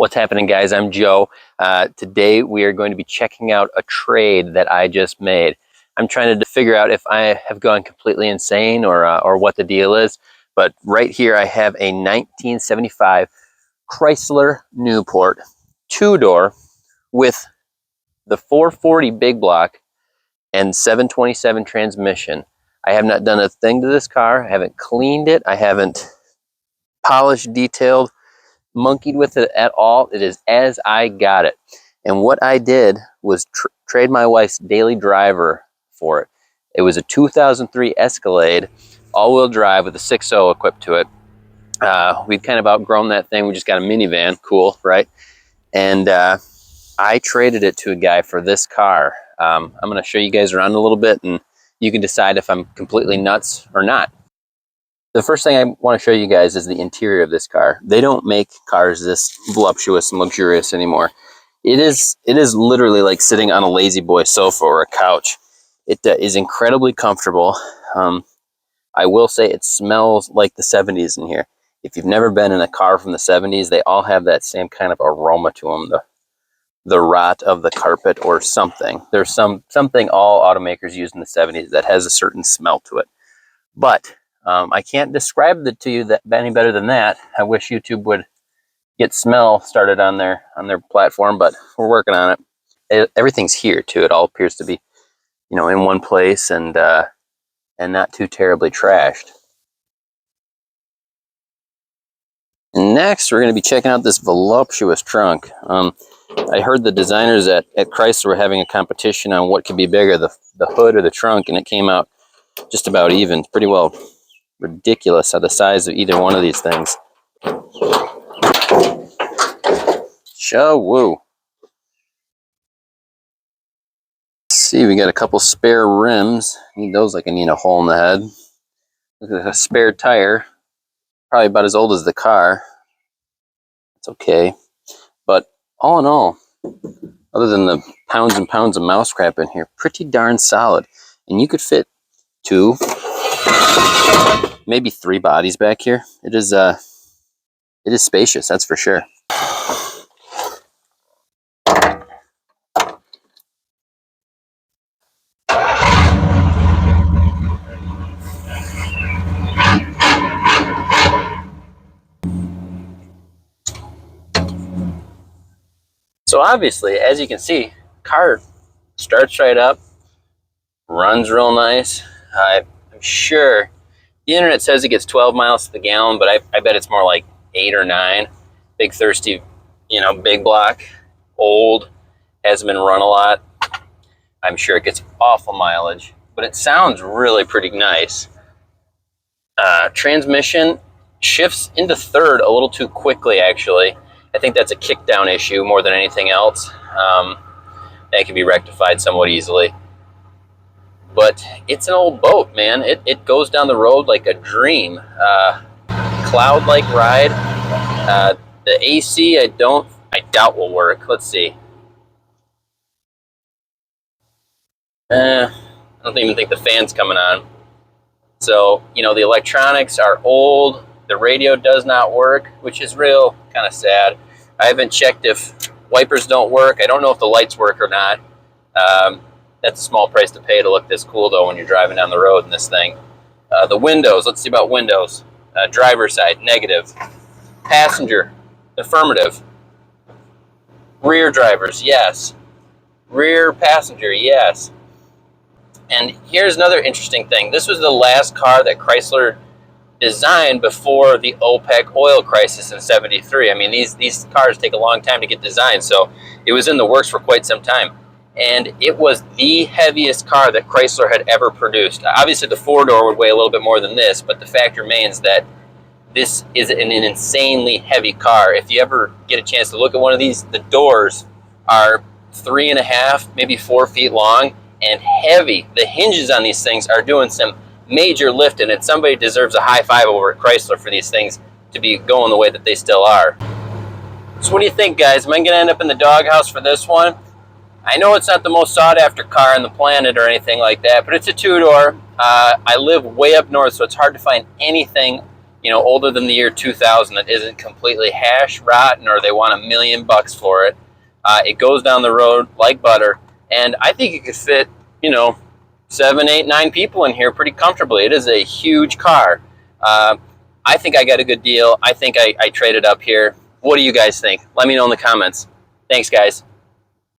What's happening, guys? I'm Joe. Today we are going to be checking out a trade that I just made. I'm trying to figure out if I have gone completely insane or what the deal is. But right here I have a 1975 Chrysler Newport 2-door with the 440 big block and 727 transmission. I have not done a thing to this car. I haven't cleaned it. I haven't polished, detailed, monkeyed with it at all. It is as I got it. And what I did was trade my wife's daily driver for it. It was a 2003 Escalade, all-wheel drive with a 6.0 equipped to it. We'd kind of outgrown that thing. We just got a minivan. Cool, right? And I traded it to a guy for this car. I'm going to show you guys around a little bit, and you can decide if I'm completely nuts or not. The first thing I want to show you guys is the interior of this car. They don't make cars this voluptuous and luxurious anymore. It is literally like sitting on a lazy boy sofa or a couch. It is incredibly comfortable. I will say it smells like the 70s in here. If you've never been in a car from the 70s, they all have that same kind of aroma to them. The rot of the carpet or something. There's something all automakers used in the 70s that has a certain smell to it. But I can't describe it to you any better than that. I wish YouTube would get smell started on their platform, but we're working on it. Everything's here too. It all appears to be, you know, in one place and not too terribly trashed. Next, we're going to be checking out this voluptuous trunk. I heard the designers at Chrysler were having a competition on what could be bigger, the hood or the trunk, and it came out just about even. Pretty well ridiculous at the size of either one of these things. Woo. Let's see, we got a couple spare rims. Need those like I need a hole in the head. Look at a spare tire. Probably about as old as the car. It's okay. But all in all, other than the pounds and pounds of mouse crap in here, pretty darn solid. And you could fit 2, maybe 3 bodies back here. It is spacious, that's for sure. So obviously, as you can see, car starts right up, runs real nice. I'm sure the internet says it gets 12 miles to the gallon, but I bet it's more like 8 or 9. Big thirsty, you know, big block, old, hasn't been run a lot. I'm sure it gets awful mileage, but it sounds really pretty nice. Transmission shifts into third a little too quickly, actually. I think that's a kickdown issue more than anything else. That can be rectified somewhat easily. But it's an old boat, man. It goes down the road like a dream. Cloud-like ride. The AC, I doubt will work. Let's see. I don't even think the fan's coming on. So, you know, the electronics are old. The radio does not work, which is real kind of sad. I haven't checked if wipers don't work. I don't know if the lights work or not. That's a small price to pay to look this cool, though, when you're driving down the road in this thing. The windows, let's see about windows. Driver's side, negative. Passenger, affirmative. Rear drivers, yes. Rear passenger, yes. And here's another interesting thing. This was the last car that Chrysler designed before the OPEC oil crisis in '73. I mean, these cars take a long time to get designed, so it was in the works for quite some time. And it was the heaviest car that Chrysler had ever produced. Obviously, the 4-door would weigh a little bit more than this, but the fact remains that this is an insanely heavy car. If you ever get a chance to look at one of these, the doors are 3.5, maybe 4 feet long and heavy. The hinges on these things are doing some major lifting, and somebody deserves a high five over at Chrysler for these things to be going the way that they still are. So what do you think, guys? Am I going to end up in the doghouse for this one? I know it's not the most sought-after car on the planet or anything like that, but it's a 2-door. I live way up north, so it's hard to find anything you know, older than the year 2000 that isn't completely hash rotten or they want $1,000,000 for it. It goes down the road like butter, and I think it could fit, you know, 7, 8, 9 people in here pretty comfortably. It is a huge car. I think I got a good deal. I think I traded up here. What do you guys think? Let me know in the comments. Thanks, guys.